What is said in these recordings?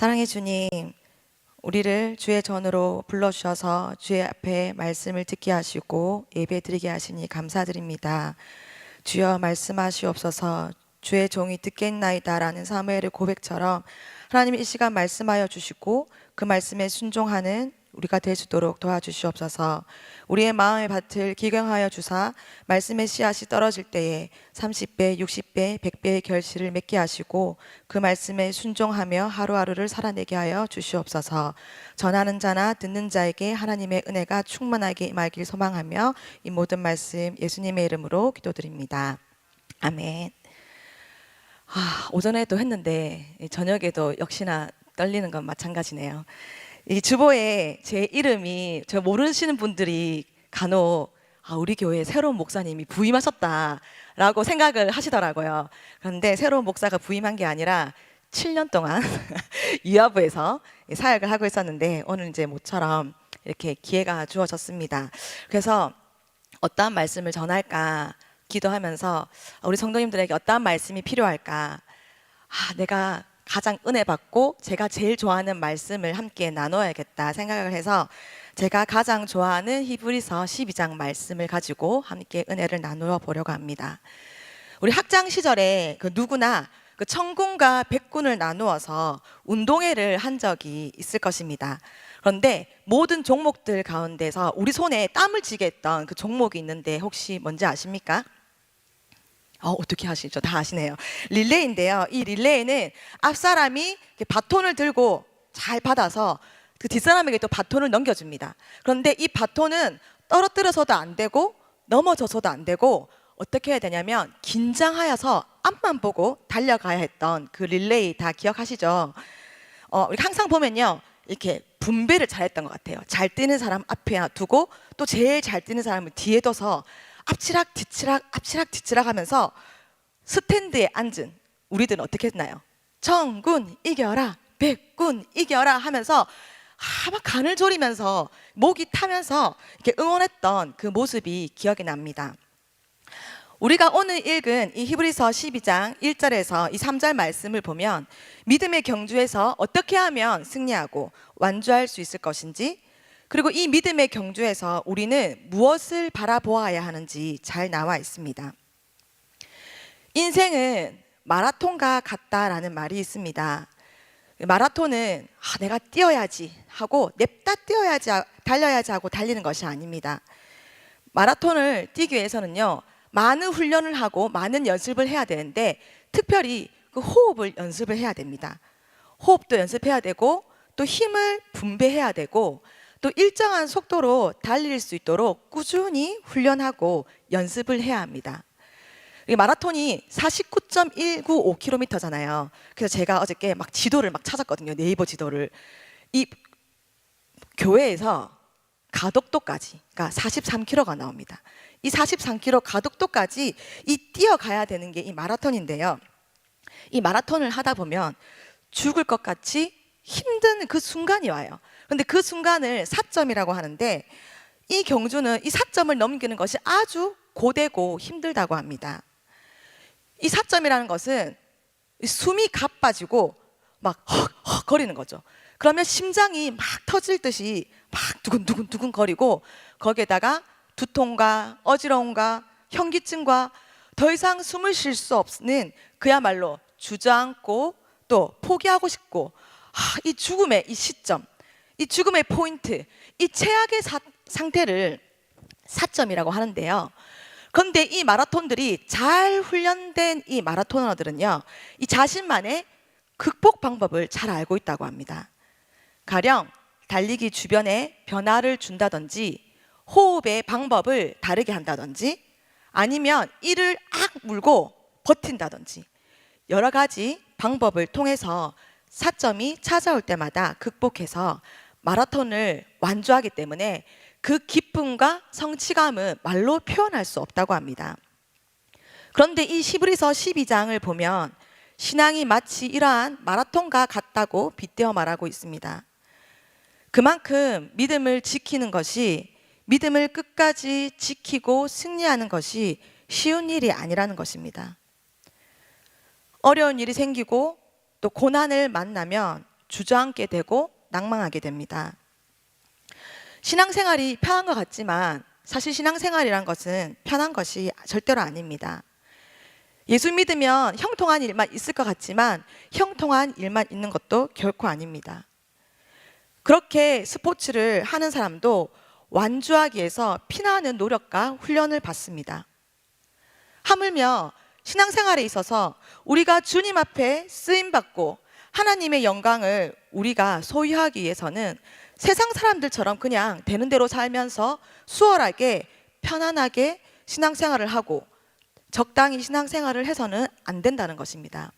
사랑의 주님, 우리를 주의 전으로 불러주셔서 주의 앞에 말씀을 듣게 하시고 예배 드리게 하시니 감사드립니다. 주여 말씀하시옵소서. 주의 종이 듣겠나이다 라는 사무엘의 고백처럼 하나님 이 시간 말씀하여 주시고 그 말씀에 순종하는 우리가 될 수 있도록 도와주시옵소서. 우리의 마음의 밭을 기경하여 주사 말씀의 씨앗이 떨어질 때에 30배, 60배, 100배의 결실을 맺게 하시고 그 말씀에 순종하며 하루하루를 살아내게 하여 주시옵소서. 전하는 자나 듣는 자에게 하나님의 은혜가 충만하게 임하길 소망하며 이 모든 말씀 예수님의 이름으로 기도드립니다. 아멘. 오전에도 했는데 저녁에도 역시나 떨리는 건 마찬가지네요. 이 주보에 제 이름이 저 모르시는 분들이 간혹 우리 교회에 새로운 목사님이 부임하셨다라고 생각을 하시더라고요. 그런데 새로운 목사가 부임한 게 아니라 7년 동안 유아부에서 사역을 하고 있었는데 오늘 이제 모처럼 이렇게 기회가 주어졌습니다. 그래서 어떠한 말씀을 전할까 기도하면서 우리 성도님들에게 어떠한 말씀이 필요할까, 내가 가장 은혜 받고 제가 제일 좋아하는 말씀을 함께 나눠야겠다 생각을 해서 제가 가장 좋아하는 히브리서 12장 말씀을 가지고 함께 은혜를 나누어 보려고 합니다. 우리 학창 시절에 누구나 천군과 백군을 나누어서 운동회를 한 적이 있을 것입니다. 그런데 모든 종목들 가운데서 우리 손에 땀을 쥐게 했던 그 종목이 있는데 혹시 뭔지 아십니까? 어떻게 하시죠? 다 아시네요. 릴레이인데요. 이 릴레이는 앞사람이 바톤을 들고 잘 받아서 그 뒷사람에게 또 바톤을 넘겨줍니다. 그런데 이 바톤은 떨어뜨려서도 안 되고 넘어져서도 안 되고 어떻게 해야 되냐면 긴장하여서 앞만 보고 달려가야 했던 그 릴레이 다 기억하시죠? 우리 항상 보면요, 이렇게 분배를 잘했던 것 같아요. 잘 뛰는 사람 앞에 두고 또 제일 잘 뛰는 사람을 뒤에 둬서 앞치락 뒤치락 앞치락 뒤치락 하면서 스탠드에 앉은 우리들은 어떻게 했나요? 천군 이겨라, 백군 이겨라 하면서 막 간을 졸이면서 목이 타면서 이렇게 응원했던 그 모습이 기억이 납니다. 우리가 오늘 읽은 이 히브리서 12장 1절에서 이 3절 말씀을 보면 믿음의 경주에서 어떻게 하면 승리하고 완주할 수 있을 것인지, 그리고 이 믿음의 경주에서 우리는 무엇을 바라보아야 하는지 잘 나와 있습니다. 인생은 마라톤과 같다라는 말이 있습니다. 마라톤은 내가 뛰어야지 하고 냅다 뛰어야지 달려야지 하고 달리는 것이 아닙니다. 마라톤을 뛰기 위해서는요, 많은 훈련을 하고 많은 연습을 해야 되는데 특별히 그 호흡을 연습을 해야 됩니다. 호흡도 연습해야 되고 또 힘을 분배해야 되고 또 일정한 속도로 달릴 수 있도록 꾸준히 훈련하고 연습을 해야 합니다. 이 마라톤이 49.195km잖아요. 그래서 제가 어저께 막 지도를 막 찾았거든요. 네이버 지도를. 이 교회에서 가덕도까지, 그러니까 43km가 나옵니다. 이 43km 가덕도까지 이 뛰어가야 되는 게 이 마라톤인데요. 이 마라톤을 하다 보면 죽을 것 같이 힘든 그 순간이 와요. 그런데 그 순간을 사점이라고 하는데 이 경주는 이 사점을 넘기는 것이 아주 고되고 힘들다고 합니다. 이 사점이라는 것은 숨이 가빠지고 막 헉헉 거리는 거죠. 그러면 심장이 막 터질 듯이 막 두근두근 거리고 거기에다가 두통과 어지러움과 현기증과 더 이상 숨을 쉴 수 없는 그야말로 주저앉고 또 포기하고 싶고 이 죽음의 이 시점, 이 죽음의 포인트, 이 최악의 상태를 사점이라고 하는데요. 그런데 이 마라톤들이 잘 훈련된 이 마라토너들은요, 이 자신만의 극복 방법을 잘 알고 있다고 합니다. 가령 달리기 주변에 변화를 준다든지 호흡의 방법을 다르게 한다든지 아니면 이를 물고 버틴다든지 여러 가지 방법을 통해서 사점이 찾아올 때마다 극복해서 마라톤을 완주하기 때문에 그 기쁨과 성취감은 말로 표현할 수 없다고 합니다. 그런데 이 히브리서 12장을 보면 신앙이 마치 이러한 마라톤과 같다고 빗대어 말하고 있습니다. 그만큼 믿음을 지키는 것이, 믿음을 끝까지 지키고 승리하는 것이 쉬운 일이 아니라는 것입니다. 어려운 일이 생기고 또 고난을 만나면 주저앉게 되고 낭망하게 됩니다. 신앙생활이 편한 것 같지만 사실 신앙생활이란 것은 편한 것이 절대로 아닙니다. 예수 믿으면 형통한 일만 있을 것 같지만 형통한 일만 있는 것도 결코 아닙니다. 그렇게 스포츠를 하는 사람도 완주하기 위해서 피나는 노력과 훈련을 받습니다. 하물며 신앙생활에 있어서 우리가 주님 앞에 쓰임받고 하나님의 영광을 우리가 소유하기 위해서는 세상 사람들처럼 그냥 되는 대로 살면서 수월하게 편안하게 신앙생활을 하고 적당히 신앙생활을 해서는 안 된다는 것입니다.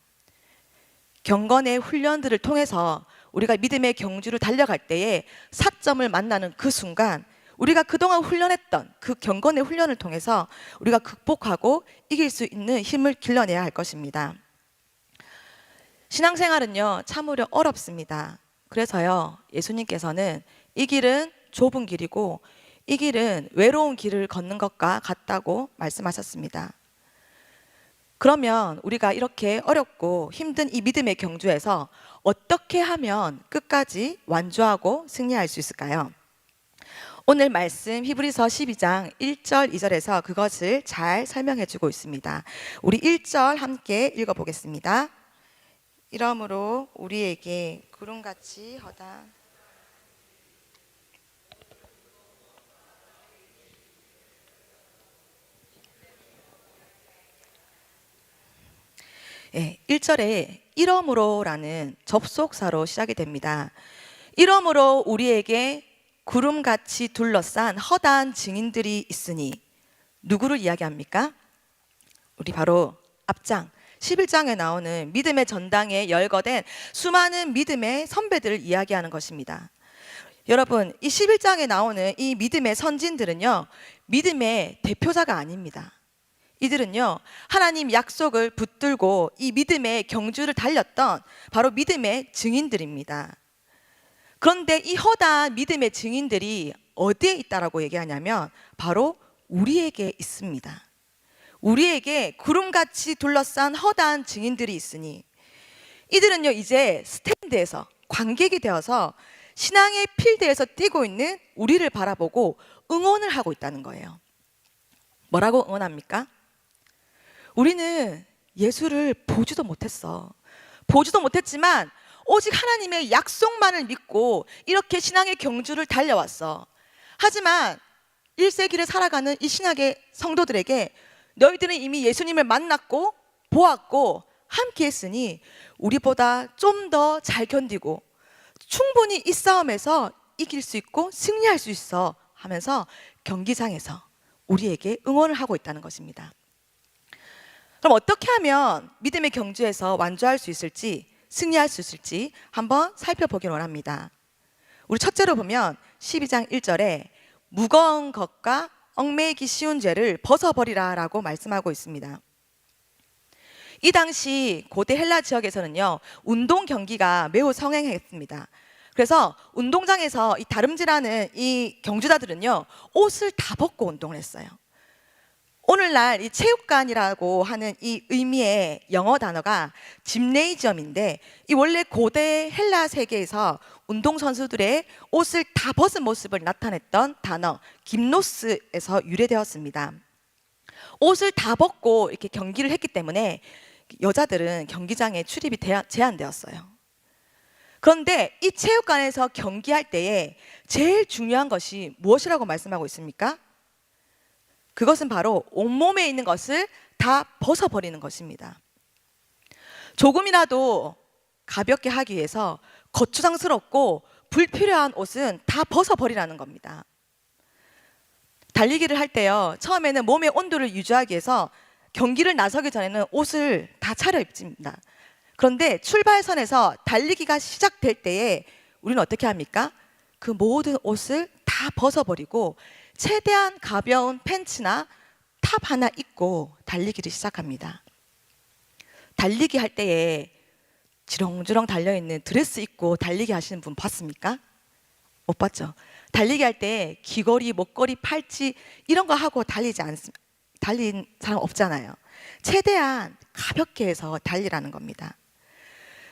경건의 훈련들을 통해서 우리가 믿음의 경주를 달려갈 때에 사점을 만나는 그 순간 우리가 그동안 훈련했던 그 경건의 훈련을 통해서 우리가 극복하고 이길 수 있는 힘을 길러내야 할 것입니다. 신앙생활은요 참으로 어렵습니다. 그래서요 예수님께서는 이 길은 좁은 길이고 이 길은 외로운 길을 걷는 것과 같다고 말씀하셨습니다. 그러면 우리가 이렇게 어렵고 힘든 이 믿음의 경주에서 어떻게 하면 끝까지 완주하고 승리할 수 있을까요? 오늘 말씀 히브리서 12장 1절 2절에서 그것을 잘 설명해 주고 있습니다. 우리 1절 함께 읽어보겠습니다. 이러므로 우리에게 구름같이 허다 예, 1절에 이러므로라는 접속사로 시작이 됩니다. 이러므로 우리에게 구름같이 둘러싼 허다한 증인들이 있으니 누구를 이야기합니까? 우리 바로 앞장 11장에 나오는 믿음의 전당에 열거된 수많은 믿음의 선배들을 이야기하는 것입니다. 여러분, 이 11장에 나오는 이 믿음의 선진들은요 믿음의 대표자가 아닙니다. 이들은요 하나님 약속을 붙들고 이 믿음의 경주를 달렸던 바로 믿음의 증인들입니다. 그런데 이 허다한 믿음의 증인들이 어디에 있다라고 얘기하냐면 바로 우리에게 있습니다. 우리에게 구름같이 둘러싼 허다한 증인들이 있으니 이들은요 이제 스탠드에서 관객이 되어서 신앙의 필드에서 뛰고 있는 우리를 바라보고 응원을 하고 있다는 거예요. 뭐라고 응원합니까? 우리는 예수를 보지도 못했어. 보지도 못했지만 오직 하나님의 약속만을 믿고 이렇게 신앙의 경주를 달려왔어. 하지만 1세기를 살아가는 이 신약의 성도들에게 너희들은 이미 예수님을 만났고 보았고 함께 했으니 우리보다 좀 더 잘 견디고 충분히 이 싸움에서 이길 수 있고 승리할 수 있어 하면서 경기장에서 우리에게 응원을 하고 있다는 것입니다. 그럼 어떻게 하면 믿음의 경주에서 완주할 수 있을지 승리할 수 있을지 한번 살펴보길 원합니다. 우리 첫째로 보면 12장 1절에 무거운 것과 얽매이기 쉬운 죄를 벗어버리라 라고 말씀하고 있습니다. 이 당시 고대 헬라 지역에서는요 운동 경기가 매우 성행했습니다. 그래서 운동장에서 이 다름질하는 이 경주자들은요 옷을 다 벗고 운동을 했어요. 오늘날 이 체육관이라고 하는 이 의미의 영어 단어가 짐네이지엄인데 이 원래 고대 헬라 세계에서 운동선수들의 옷을 다 벗은 모습을 나타냈던 단어 김노스에서 유래되었습니다. 옷을 다 벗고 이렇게 경기를 했기 때문에 여자들은 경기장에 출입이 제한되었어요. 그런데 이 체육관에서 경기할 때에 제일 중요한 것이 무엇이라고 말씀하고 있습니까? 그것은 바로 온몸에 있는 것을 다 벗어버리는 것입니다. 조금이라도 가볍게 하기 위해서 거추장스럽고 불필요한 옷은 다 벗어버리라는 겁니다. 달리기를 할 때요 처음에는 몸의 온도를 유지하기 위해서 경기를 나서기 전에는 옷을 다 차려입습니다. 그런데 출발선에서 달리기가 시작될 때에 우리는 어떻게 합니까? 그 모든 옷을 다 벗어버리고 최대한 가벼운 팬츠나 탑 하나 입고 달리기를 시작합니다. 달리기 할 때에 지렁지렁 달려있는 드레스 입고 달리기 하시는 분 봤습니까? 못 봤죠? 달리기 할 때 귀걸이, 목걸이, 팔찌 이런 거 하고 달린 사람 없잖아요. 최대한 가볍게 해서 달리라는 겁니다.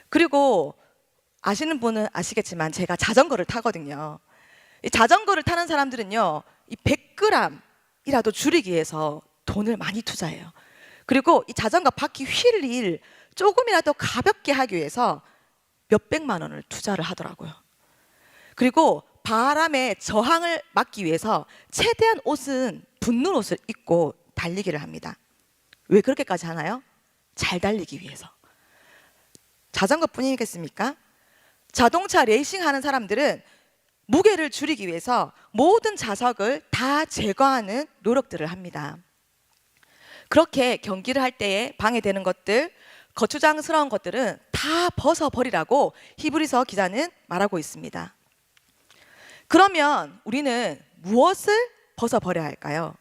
그리고 아시는 분은 아시겠지만 제가 자전거를 타거든요. 이 자전거를 타는 사람들은요, 이 100g이라도 줄이기 위해서 돈을 많이 투자해요. 그리고 이 자전거 바퀴 휠을 조금이라도 가볍게 하기 위해서 몇백만 원을 투자를 하더라고요. 그리고 바람의 저항을 막기 위해서 최대한 옷은 붙는 옷을 입고 달리기를 합니다. 왜 그렇게까지 하나요? 잘 달리기 위해서. 자전거뿐이겠습니까? 자동차 레이싱 하는 사람들은 무게를 줄이기 위해서 모든 자석을 다 제거하는 노력들을 합니다. 그렇게 경기를 할 때에 방해되는 것들, 거추장스러운 것들은 다 벗어버리라고 히브리서 기자는 말하고 있습니다. 그러면 우리는 무엇을 벗어버려야 할까요?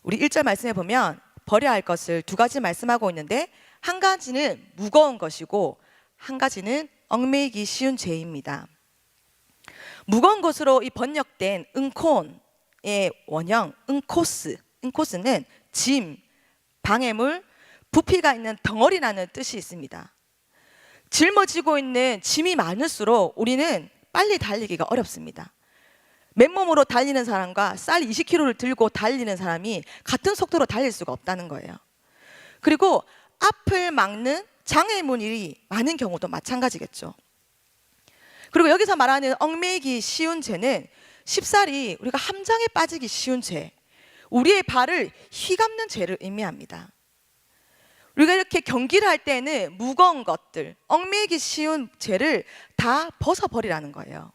우리 1절 말씀에 보면 버려야 할 것을 두 가지 말씀하고 있는데, 한 가지는 무거운 것이고 한 가지는 얽매이기 쉬운 죄입니다. 무거운 것으로 이 번역된 은콘의 원형 은코스는 짐, 방해물, 부피가 있는 덩어리라는 뜻이 있습니다. 짊어지고 있는 짐이 많을수록 우리는 빨리 달리기가 어렵습니다. 맨몸으로 달리는 사람과 쌀 20kg를 들고 달리는 사람이 같은 속도로 달릴 수가 없다는 거예요. 그리고 앞을 막는 장애물이 많은 경우도 마찬가지겠죠. 그리고 여기서 말하는 얽매이기 쉬운 죄는 쉽사리 우리가 함정에 빠지기 쉬운 죄, 우리의 발을 휘감는 죄를 의미합니다. 우리가 이렇게 경기를 할 때는 무거운 것들, 얽매이기 쉬운 죄를 다 벗어버리라는 거예요.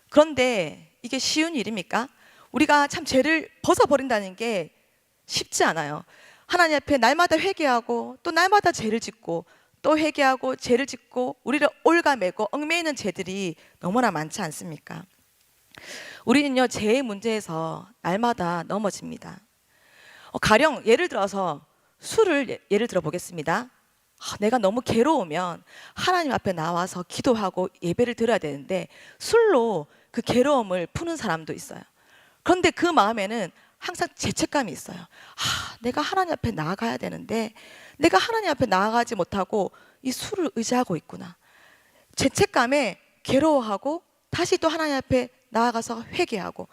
그런데 이게 쉬운 일입니까? 우리가 참 죄를 벗어버린다는 게 쉽지 않아요. 하나님 앞에 날마다 회개하고 또 날마다 죄를 짓고 또 회개하고 죄를 짓고 우리를 올가매고 얽매이는 죄들이 너무나 많지 않습니까? 우리는요, 죄의 문제에서 날마다 넘어집니다. 가령 예를 들어서 술을 예를 들어 보겠습니다. 내가 너무 괴로우면 하나님 앞에 나와서 기도하고 예배를 드려야 되는데 술로 그 괴로움을 푸는 사람도 있어요. 그런데 그 마음에는 항상 죄책감이 있어요. 내가 하나님 앞에 나아가야 되는데 내가 하나님 앞에 나아가지 못하고 이 술을 의지하고 있구나. 죄책감에 괴로워하고 다시 또 하나님 앞에 나아가서 회개하고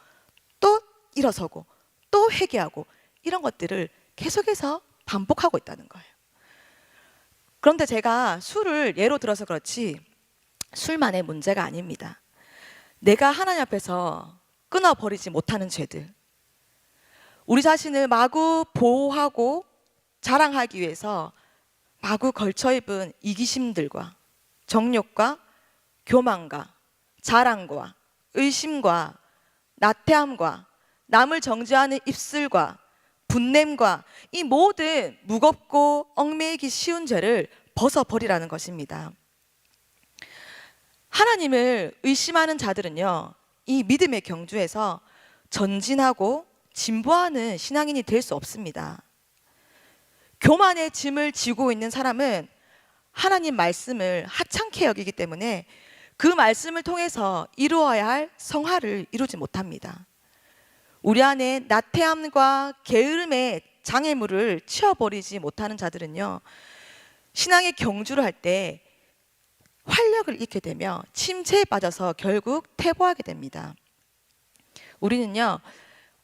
또 일어서고 또 회개하고 이런 것들을 계속해서 반복하고 있다는 거예요. 그런데 제가 술을 예로 들어서 그렇지 술만의 문제가 아닙니다. 내가 하나님 앞에서 끊어버리지 못하는 죄들, 우리 자신을 마구 보호하고 자랑하기 위해서 마구 걸쳐입은 이기심들과 정욕과 교만과 자랑과 의심과 나태함과 남을 정죄하는 입술과 분냄과 이 모든 무겁고 얽매이기 쉬운 죄를 벗어버리라는 것입니다. 하나님을 의심하는 자들은요, 이 믿음의 경주에서 전진하고 진보하는 신앙인이 될 수 없습니다. 교만의 짐을 지고 있는 사람은 하나님 말씀을 하찮게 여기기 때문에 그 말씀을 통해서 이루어야 할 성화를 이루지 못합니다. 우리 안에 나태함과 게으름의 장애물을 치워버리지 못하는 자들은요, 신앙의 경주를 할 때 활력을 잃게 되며 침체에 빠져서 결국 퇴보하게 됩니다. 우리는요,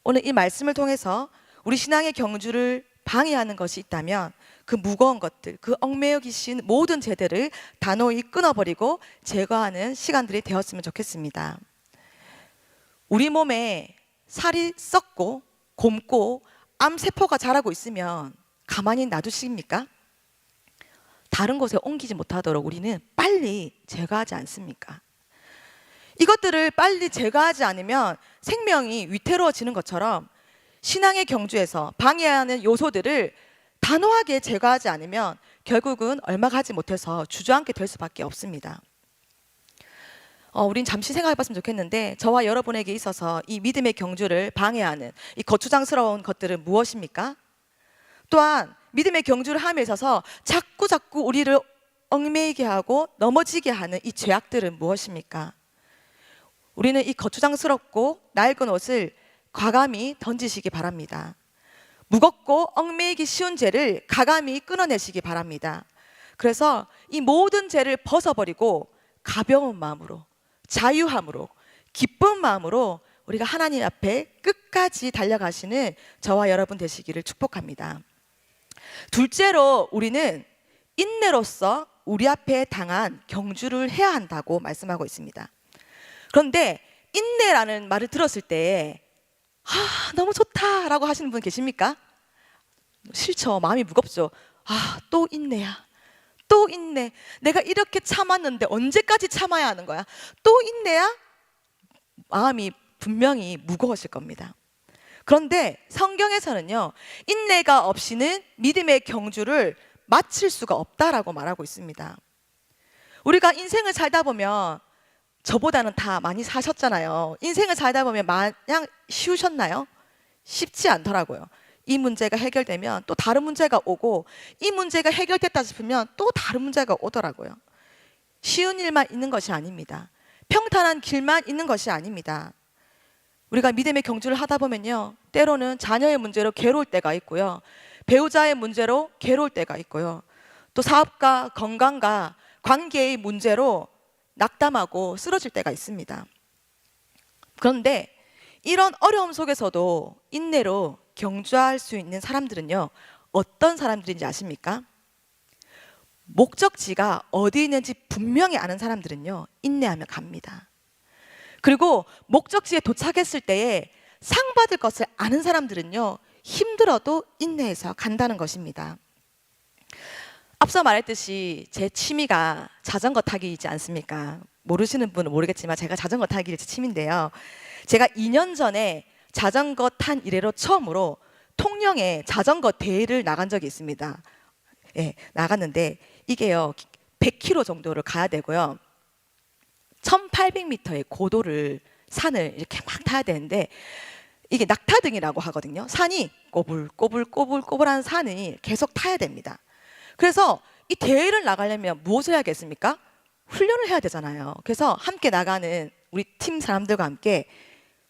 오늘 이 말씀을 통해서 우리 신앙의 경주를 방해하는 것이 있다면 그 무거운 것들, 그 얽매이기 쉬운 모든 죄들을 단호히 끊어버리고 제거하는 시간들이 되었으면 좋겠습니다. 우리 몸에 살이 썩고 곪고 암세포가 자라고 있으면 가만히 놔두십니까? 다른 곳에 옮기지 못하도록 우리는 빨리 제거하지 않습니까? 이것들을 빨리 제거하지 않으면 생명이 위태로워지는 것처럼 신앙의 경주에서 방해하는 요소들을 단호하게 제거하지 않으면 결국은 얼마 가지 못해서 주저앉게 될 수밖에 없습니다. 우린 잠시 생각해 봤으면 좋겠는데, 저와 여러분에게 있어서 이 믿음의 경주를 방해하는 이 거추장스러운 것들은 무엇입니까? 또한 믿음의 경주를 함에 있어서 자꾸 우리를 얽매이게 하고 넘어지게 하는 이 죄악들은 무엇입니까? 우리는 이 거추장스럽고 낡은 옷을 과감히 던지시기 바랍니다. 무겁고 얽매이기 쉬운 죄를 가감히 끊어내시기 바랍니다. 그래서 이 모든 죄를 벗어버리고 가벼운 마음으로, 자유함으로, 기쁜 마음으로 우리가 하나님 앞에 끝까지 달려가시는 저와 여러분 되시기를 축복합니다. 둘째로 우리는 인내로서 우리 앞에 당한 경주를 해야 한다고 말씀하고 있습니다. 그런데 인내라는 말을 들었을 때 너무 좋다라고 하시는 분 계십니까? 싫죠. 마음이 무겁죠. 또 인내야. 또 인내. 내가 이렇게 참았는데 언제까지 참아야 하는 거야? 또 인내야? 마음이 분명히 무거우실 겁니다. 그런데 성경에서는요, 인내가 없이는 믿음의 경주를 마칠 수가 없다라고 말하고 있습니다. 우리가 인생을 살다 보면 저보다는 다 많이 사셨잖아요. 인생을 살다 보면 마냥 쉬우셨나요? 쉽지 않더라고요. 이 문제가 해결되면 또 다른 문제가 오고, 이 문제가 해결됐다 싶으면 또 다른 문제가 오더라고요. 쉬운 일만 있는 것이 아닙니다. 평탄한 길만 있는 것이 아닙니다. 우리가 믿음의 경주를 하다 보면요, 때로는 자녀의 문제로 괴로울 때가 있고요, 배우자의 문제로 괴로울 때가 있고요, 또 사업과 건강과 관계의 문제로 낙담하고 쓰러질 때가 있습니다. 그런데 이런 어려움 속에서도 인내로 경주할 수 있는 사람들은요, 어떤 사람들인지 아십니까? 목적지가 어디 있는지 분명히 아는 사람들은요, 인내하며 갑니다. 그리고 목적지에 도착했을 때에 상 받을 것을 아는 사람들은요, 힘들어도 인내해서 간다는 것입니다. 앞서 말했듯이 제 취미가 자전거 타기이지 않습니까? 모르시는 분은 모르겠지만 제가 자전거 타기가 제 취미인데요, 제가 2년 전에 자전거 탄 이래로 처음으로 통영에 자전거 대회를 나간 적이 있습니다. 나갔는데 이게요, 100km 정도를 가야 되고요, 1800m의 고도를, 산을 이렇게 막 타야 되는데, 이게 낙타등이라고 하거든요. 산이 꼬불꼬불꼬불꼬불한 산이 계속 타야 됩니다. 그래서 이 대회를 나가려면 무엇을 해야겠습니까? 훈련을 해야 되잖아요. 그래서 함께 나가는 우리 팀 사람들과 함께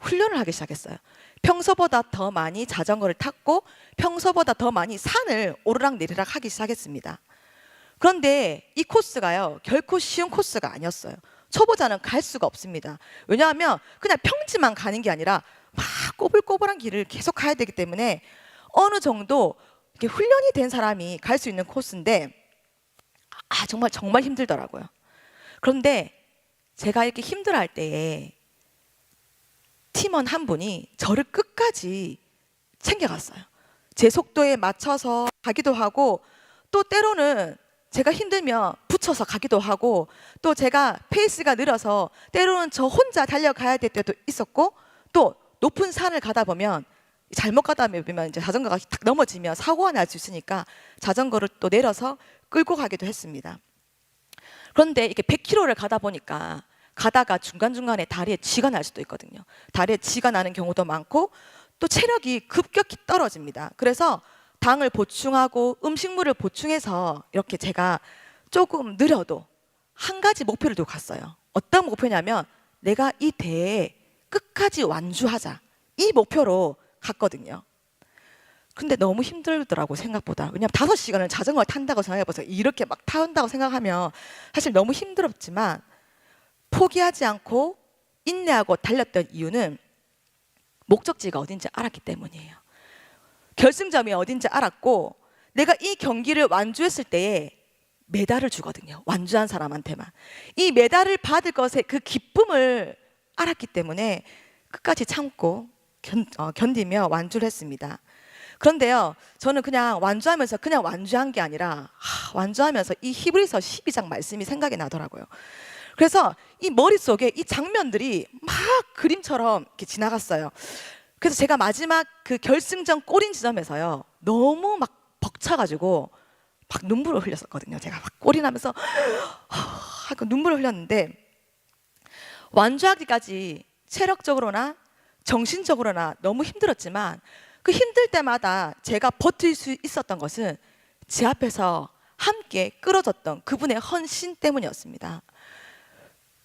훈련을 하기 시작했어요. 평소보다 더 많이 자전거를 탔고, 평소보다 더 많이 산을 오르락 내리락 하기 시작했습니다. 그런데 이 코스가요, 결코 쉬운 코스가 아니었어요. 초보자는 갈 수가 없습니다. 왜냐하면 그냥 평지만 가는 게 아니라 막 꼬불꼬불한 길을 계속 가야 되기 때문에 어느 정도 이렇게 훈련이 된 사람이 갈 수 있는 코스인데, 정말 힘들더라고요. 그런데 제가 이렇게 힘들어할 때에 팀원 한 분이 저를 끝까지 챙겨갔어요. 제 속도에 맞춰서 가기도 하고, 또 때로는 제가 힘들면 붙여서 가기도 하고, 또 제가 페이스가 느려서 때로는 저 혼자 달려가야 될 때도 있었고, 또 높은 산을 가다 보면 잘못 가다 보면 이제 자전거가 탁 넘어지면 사고가 날 수 있으니까 자전거를 또 내려서 끌고 가기도 했습니다. 그런데 이렇게 100km를 가다 보니까 가다가 중간중간에 다리에 쥐가 날 수도 있거든요. 다리에 쥐가 나는 경우도 많고, 또 체력이 급격히 떨어집니다. 그래서 당을 보충하고 음식물을 보충해서 이렇게 제가 조금 느려도 한 가지 목표를 두고 갔어요. 어떤 목표냐면, 내가 이 대회에 끝까지 완주하자, 이 목표로 갔거든요. 근데 너무 힘들더라고, 생각보다. 왜냐면 5시간을 자전거를 탄다고 생각해보세요. 이렇게 막 타온다고 생각하면 사실 너무 힘들었지만, 포기하지 않고 인내하고 달렸던 이유는 목적지가 어딘지 알았기 때문이에요. 결승점이 어딘지 알았고, 내가 이 경기를 완주했을 때에 메달을 주거든요. 완주한 사람한테만. 이 메달을 받을 것의 그 기쁨을 알았기 때문에 끝까지 참고 견디며 완주를 했습니다. 그런데요, 저는 그냥 완주하면서 그냥 완주한 게 아니라 완주하면서 이 히브리서 12장 말씀이 생각이 나더라고요. 그래서 이 머릿속에 이 장면들이 막 그림처럼 이렇게 지나갔어요. 그래서 제가 마지막 그 결승전 골인 지점에서요, 너무 막 벅차가지고 막 눈물을 흘렸었거든요. 제가 막 골이 나면서 하고 눈물을 흘렸는데, 완주하기까지 체력적으로나 정신적으로나 너무 힘들었지만, 그 힘들 때마다 제가 버틸 수 있었던 것은 제 앞에서 함께 끌어줬던 그분의 헌신 때문이었습니다.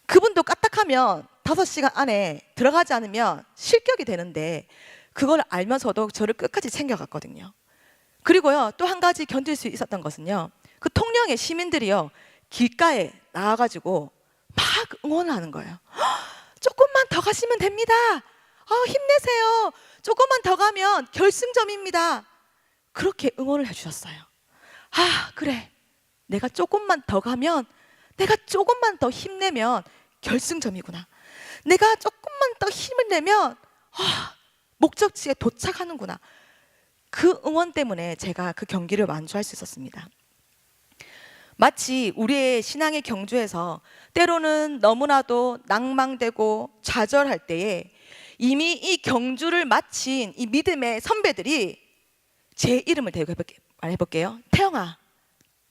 그분도 까딱하면 5시간 안에 들어가지 않으면 실격이 되는데, 그걸 알면서도 저를 끝까지 챙겨갔거든요. 그리고요, 또 한 가지 견딜 수 있었던 것은요, 그 통영의 시민들이요, 길가에 나와가지고 막 응원하는 거예요. 조금만 더 가시면 됩니다. 힘내세요. 조금만 더 가면 결승점입니다. 그렇게 응원을 해주셨어요. 그래. 내가 조금만 더 가면, 내가 조금만 더 힘내면 결승점이구나. 내가 조금만 더 힘을 내면 목적지에 도착하는구나. 그 응원 때문에 제가 그 경기를 완주할 수 있었습니다. 마치 우리의 신앙의 경주에서 때로는 너무나도 낭망되고 좌절할 때에 이미 이 경주를 마친 이 믿음의 선배들이 제 이름을 대고 말해볼게요. 태영아,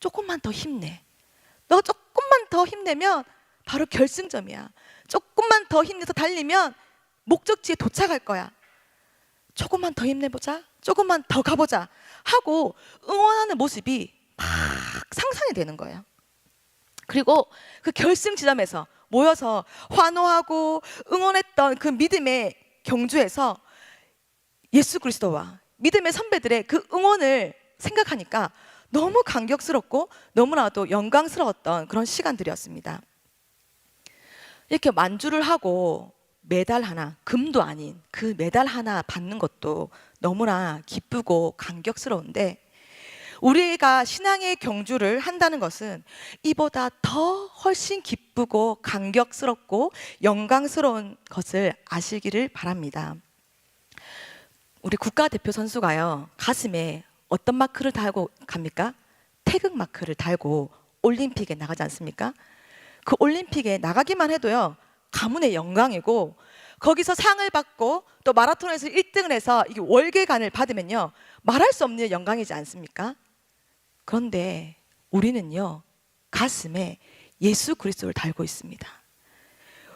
조금만 더 힘내. 너 조금만 더 힘내면 바로 결승점이야. 조금만 더 힘내서 달리면 목적지에 도착할 거야. 조금만 더 힘내보자. 조금만 더 가보자 하고 응원하는 모습이 막 상상이 되는 거예요. 그리고 그 결승 지점에서 모여서 환호하고 응원했던 그 믿음의 경주에서 예수 그리스도와 믿음의 선배들의 그 응원을 생각하니까 너무 감격스럽고 너무나도 영광스러웠던 그런 시간들이었습니다. 이렇게 만주를 하고 메달 하나, 금도 아닌 그 메달 하나 받는 것도 너무나 기쁘고 감격스러운데, 우리가 신앙의 경주를 한다는 것은 이보다 더 훨씬 기쁘고 감격스럽고 영광스러운 것을 아시기를 바랍니다. 우리 국가대표 선수가요, 가슴에 어떤 마크를 달고 갑니까? 태극 마크를 달고 올림픽에 나가지 않습니까? 그 올림픽에 나가기만 해도요, 가문의 영광이고, 거기서 상을 받고 또 마라톤에서 1등을 해서 이게 월계관을 받으면요, 말할 수 없는 영광이지 않습니까? 그런데 우리는요, 가슴에 예수 그리스도를 달고 있습니다.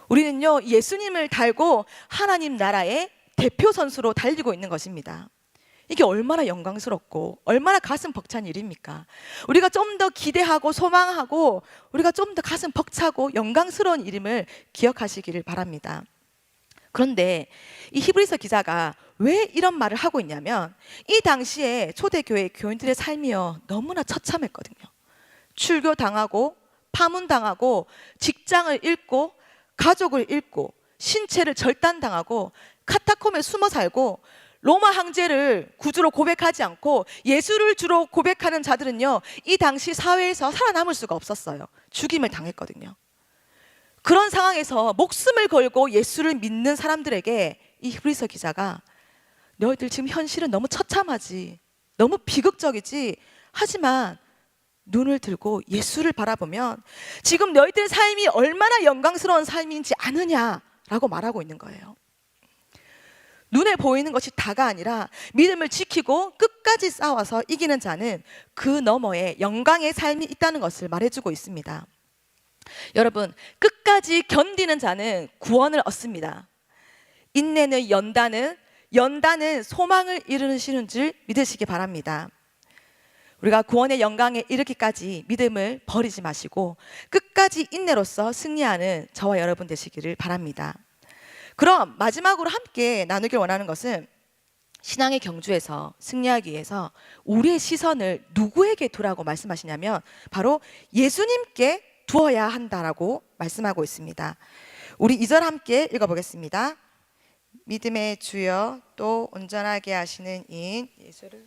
우리는요, 예수님을 달고 하나님 나라의 대표 선수로 달리고 있는 것입니다. 이게 얼마나 영광스럽고 얼마나 가슴 벅찬 일입니까? 우리가 좀 더 기대하고 소망하고 우리가 좀 더 가슴 벅차고 영광스러운 이름을 기억하시기를 바랍니다. 그런데 이 히브리서 기자가 왜 이런 말을 하고 있냐면, 이 당시에 초대교회 교인들의 삶이요, 너무나 처참했거든요. 출교당하고 파문당하고 직장을 잃고 가족을 잃고 신체를 절단당하고 카타콤에 숨어 살고, 로마 황제를 구주로 고백하지 않고 예수를 주로 고백하는 자들은요, 이 당시 사회에서 살아남을 수가 없었어요. 죽임을 당했거든요. 그런 상황에서 목숨을 걸고 예수를 믿는 사람들에게 이 히브리서 기자가, 너희들 지금 현실은 너무 처참하지, 너무 비극적이지, 하지만 눈을 들고 예수를 바라보면 지금 너희들의 삶이 얼마나 영광스러운 삶인지 아느냐라고 말하고 있는 거예요. 눈에 보이는 것이 다가 아니라 믿음을 지키고 끝까지 싸워서 이기는 자는 그 너머에 영광의 삶이 있다는 것을 말해주고 있습니다. 여러분, 끝까지 견디는 자는 구원을 얻습니다. 인내는 연단은 소망을 이루시는 줄 믿으시기 바랍니다. 우리가 구원의 영광에 이르기까지 믿음을 버리지 마시고 끝까지 인내로서 승리하는 저와 여러분 되시기를 바랍니다. 그럼 마지막으로 함께 나누길 원하는 것은, 신앙의 경주에서 승리하기 위해서 우리의 시선을 누구에게 두라고 말씀하시냐면 바로 예수님께 두어야 한다라고 말씀하고 있습니다. 우리 2절 함께 읽어보겠습니다. 믿음의 주여 또 온전하게 하시는 이인 예수를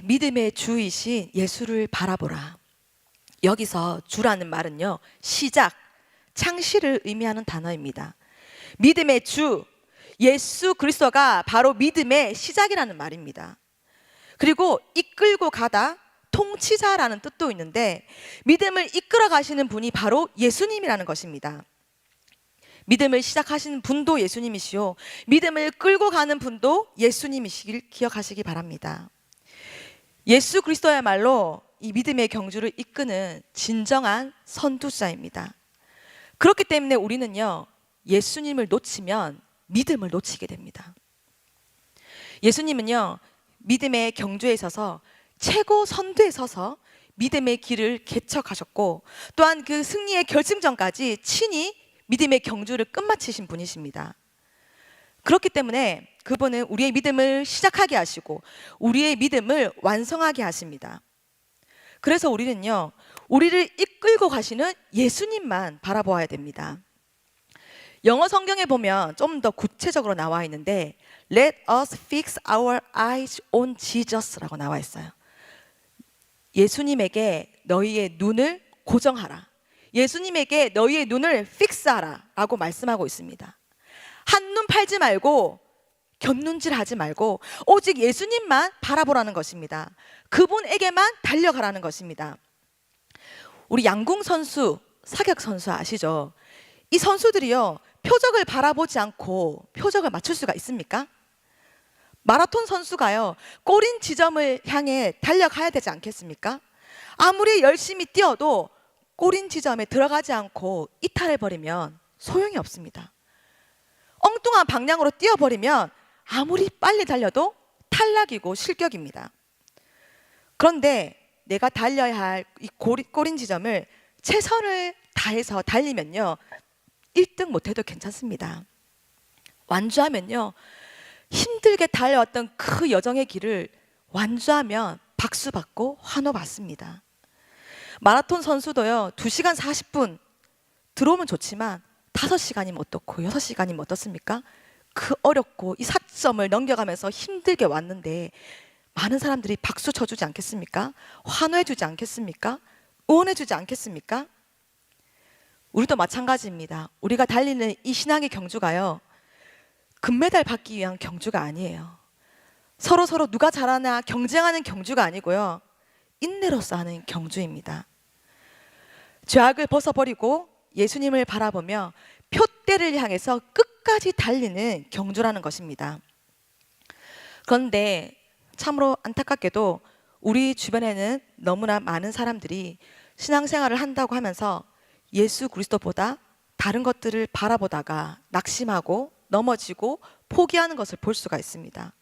믿음의 주이신 예수를 바라보라. 여기서 주라는 말은요, 시작, 창시를 의미하는 단어입니다. 믿음의 주, 예수 그리스도가 바로 믿음의 시작이라는 말입니다. 그리고 이끌고 가다, 통치자라는 뜻도 있는데, 믿음을 이끌어 가시는 분이 바로 예수님이라는 것입니다. 믿음을 시작하시는 분도 예수님이시오, 믿음을 끌고 가는 분도 예수님이시길 기억하시기 바랍니다. 예수 그리스도야말로 이 믿음의 경주를 이끄는 진정한 선두자입니다. 그렇기 때문에 우리는요, 예수님을 놓치면 믿음을 놓치게 됩니다. 예수님은요, 믿음의 경주에 있어서 최고 선두에 서서 믿음의 길을 개척하셨고, 또한 그 승리의 결승전까지 친히 믿음의 경주를 끝마치신 분이십니다. 그렇기 때문에 그분은 우리의 믿음을 시작하게 하시고 우리의 믿음을 완성하게 하십니다. 그래서 우리는요, 우리를 이끌고 가시는 예수님만 바라보아야 됩니다. 영어 성경에 보면 좀 더 구체적으로 나와 있는데 Let us fix our eyes on Jesus라고 나와 있어요. 예수님에게 너희의 눈을 고정하라. 예수님에게 너희의 눈을 픽스하라 라고 말씀하고 있습니다. 한눈 팔지 말고 곁눈질 하지 말고 오직 예수님만 바라보라는 것입니다. 그분에게만 달려가라는 것입니다. 우리 양궁 선수, 사격 선수 아시죠? 이 선수들이요, 표적을 바라보지 않고 표적을 맞출 수가 있습니까? 마라톤 선수가요, 꼬린 지점을 향해 달려가야 되지 않겠습니까? 아무리 열심히 뛰어도 꼬린 지점에 들어가지 않고 이탈해버리면 소용이 없습니다. 엉뚱한 방향으로 뛰어버리면 아무리 빨리 달려도 탈락이고 실격입니다. 그런데 내가 달려야 할 이 꼬린 지점을 최선을 다해서 달리면요, 1등 못해도 괜찮습니다. 완주하면요, 힘들게 달려왔던 그 여정의 길을 완주하면 박수 받고 환호 받습니다. 마라톤 선수도요, 2시간 40분 들어오면 좋지만 5시간이면 어떻고 6시간이면 어떻습니까? 그 어렵고 이 사점을 넘겨가면서 힘들게 왔는데 많은 사람들이 박수 쳐주지 않겠습니까? 환호해주지 않겠습니까? 응원해주지 않겠습니까? 우리도 마찬가지입니다. 우리가 달리는 이 신앙의 경주가요, 금메달 받기 위한 경주가 아니에요. 서로 누가 잘하나 경쟁하는 경주가 아니고요, 인내로서 하는 경주입니다. 죄악을 벗어버리고 예수님을 바라보며 표대를 향해서 끝까지 달리는 경주라는 것입니다. 그런데 참으로 안타깝게도 우리 주변에는 너무나 많은 사람들이 신앙생활을 한다고 하면서 예수 그리스도보다 다른 것들을 바라보다가 낙심하고 넘어지고 포기하는 것을 볼 수가 있습니다.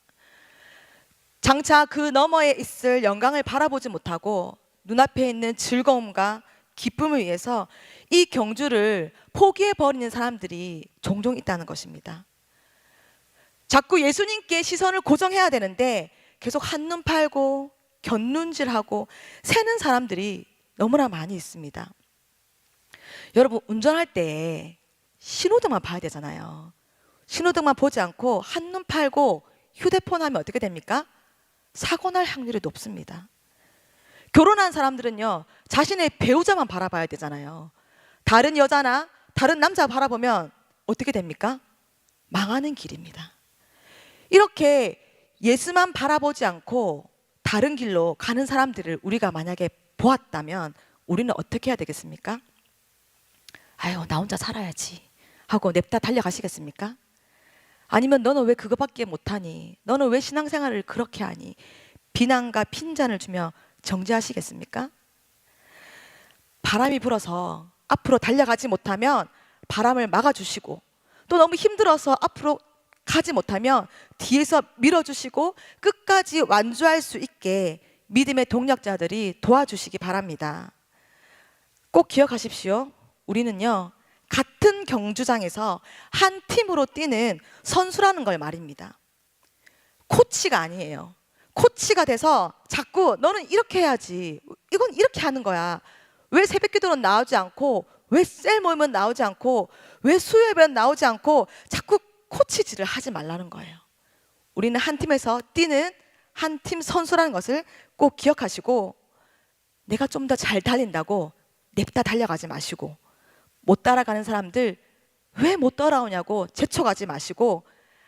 장차 그 너머에 있을 영광을 바라보지 못하고 눈앞에 있는 즐거움과 기쁨을 위해서 이 경주를 포기해버리는 사람들이 종종 있다는 것입니다. 자꾸 예수님께 시선을 고정해야 되는데 계속 한눈 팔고 곁눈질하고 새는 사람들이 너무나 많이 있습니다. 여러분, 운전할 때 신호등만 봐야 되잖아요. 신호등만 보지 않고 한눈 팔고 휴대폰 하면 어떻게 됩니까? 사고 날 확률이 높습니다. 결혼한 사람들은요, 자신의 배우자만 바라봐야 되잖아요. 다른 여자나 다른 남자 바라보면 어떻게 됩니까? 망하는 길입니다. 이렇게 예수만 바라보지 않고 다른 길로 가는 사람들을 우리가 만약에 보았다면 우리는 어떻게 해야 되겠습니까? 아유, 나 혼자 살아야지 하고 냅다 달려가시겠습니까? 아니면 너는 왜 그거밖에 못하니? 너는 왜 신앙생활을 그렇게 하니? 비난과 핀잔을 주며 정죄하시겠습니까? 바람이 불어서 앞으로 달려가지 못하면 바람을 막아주시고, 또 너무 힘들어서 앞으로 가지 못하면 뒤에서 밀어주시고 끝까지 완주할 수 있게 믿음의 동력자들이 도와주시기 바랍니다. 꼭 기억하십시오. 우리는요, 같은 경주장에서 한 팀으로 뛰는 선수라는 걸 말입니다. 코치가 아니에요. 코치가 돼서 자꾸 너는 이렇게 해야지, 이건 이렇게 하는 거야, 왜 새벽기도는 나오지 않고, 왜 셀 모임은 나오지 않고, 왜 수요예배는 나오지 않고, 자꾸 코치질을 하지 말라는 거예요. 우리는 한 팀에서 뛰는 한 팀 선수라는 것을 꼭 기억하시고, 내가 좀 더 잘 달린다고 냅다 달려가지 마시고, 못 따라가는 사람들 왜 못 따라오냐고 재촉하지 마시고,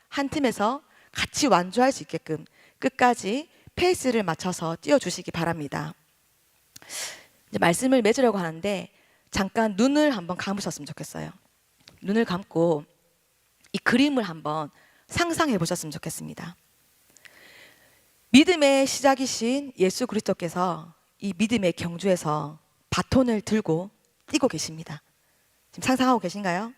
한 팀에서 같이 완주할 수 있게끔 끝까지 페이스를 맞춰서 뛰어주시기 바랍니다. 이제 말씀을 맺으려고 하는데 잠깐 눈을 한번 감으셨으면 좋겠어요. 눈을 감고 이 그림을 한번 상상해 보셨으면 좋겠습니다. 믿음의 시작이신 예수 그리스도께서 이 믿음의 경주에서 바톤을 들고 뛰고 계십니다. 지금 상상하고 계신가요?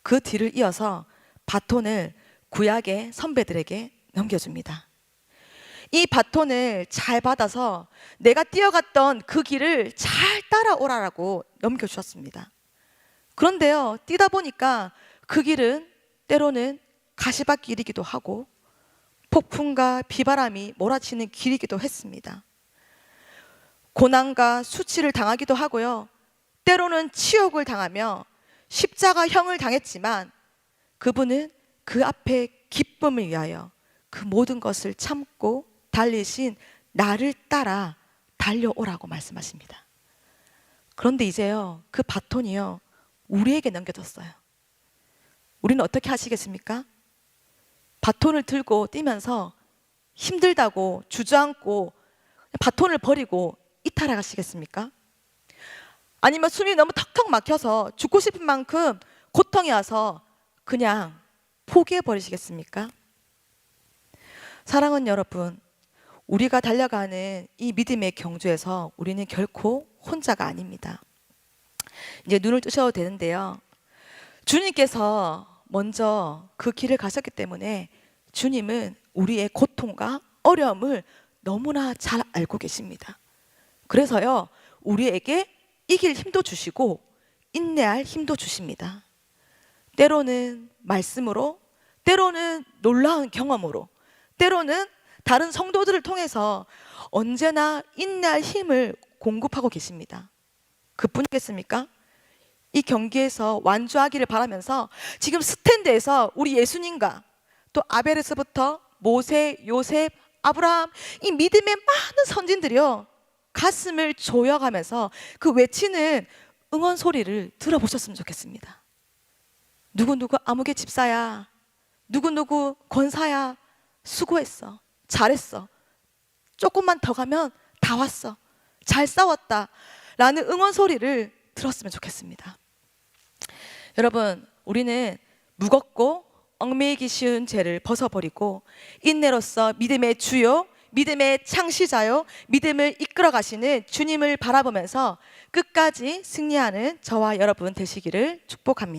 그 뒤를 이어서 바톤을 구약의 선배들에게 넘겨줍니다. 이 바톤을 잘 받아서 내가 뛰어갔던 그 길을 잘 따라오라라고 넘겨주셨습니다. 그런데요, 뛰다 보니까 그 길은 때로는 가시밭길이기도 하고 폭풍과 비바람이 몰아치는 길이기도 했습니다. 고난과 수치를 당하기도 하고요. 때로는 치욕을 당하며 십자가형을 당했지만 그분은 그 앞에 기쁨을 위하여 그 모든 것을 참고 달리신 나를 따라 달려오라고 말씀하십니다. 그런데 이제요, 그 바톤이요, 우리에게 넘겨졌어요. 우리는 어떻게 하시겠습니까? 바톤을 들고 뛰면서 힘들다고 주저앉고 바톤을 버리고 이탈하시겠습니까? 아니면 숨이 너무 턱턱 막혀서 죽고 싶은 만큼 고통이 와서 그냥 포기해 버리시겠습니까? 사랑하는 여러분, 우리가 달려가는 이 믿음의 경주에서 우리는 결코 혼자가 아닙니다. 이제 눈을 뜨셔도 되는데요, 주님께서 먼저 그 길을 가셨기 때문에 주님은 우리의 고통과 어려움을 너무나 잘 알고 계십니다. 그래서요, 우리에게 이길 힘도 주시고 인내할 힘도 주십니다. 때로는 말씀으로, 때로는 놀라운 경험으로, 때로는 다른 성도들을 통해서 언제나 인내할 힘을 공급하고 계십니다. 그뿐이겠습니까? 이 경기에서 완주하기를 바라면서 지금 스탠드에서 우리 예수님과 또 아벨에서부터 모세, 요셉, 아브라함, 이 믿음의 많은 선진들이요, 가슴을 조여가면서 그 외치는 응원 소리를 들어보셨으면 좋겠습니다. 누구누구 아무개 집사야, 누구누구 권사야, 수고했어, 잘했어, 조금만 더 가면 다 왔어, 잘 싸웠다 라는 응원 소리를 들었으면 좋겠습니다. 여러분, 우리는 무겁고 얽매이기 쉬운 죄를 벗어버리고 인내로서 믿음의 주요, 믿음의 창시자요, 믿음을 이끌어 가시는 주님을 바라보면서 끝까지 승리하는 저와 여러분 되시기를 축복합니다.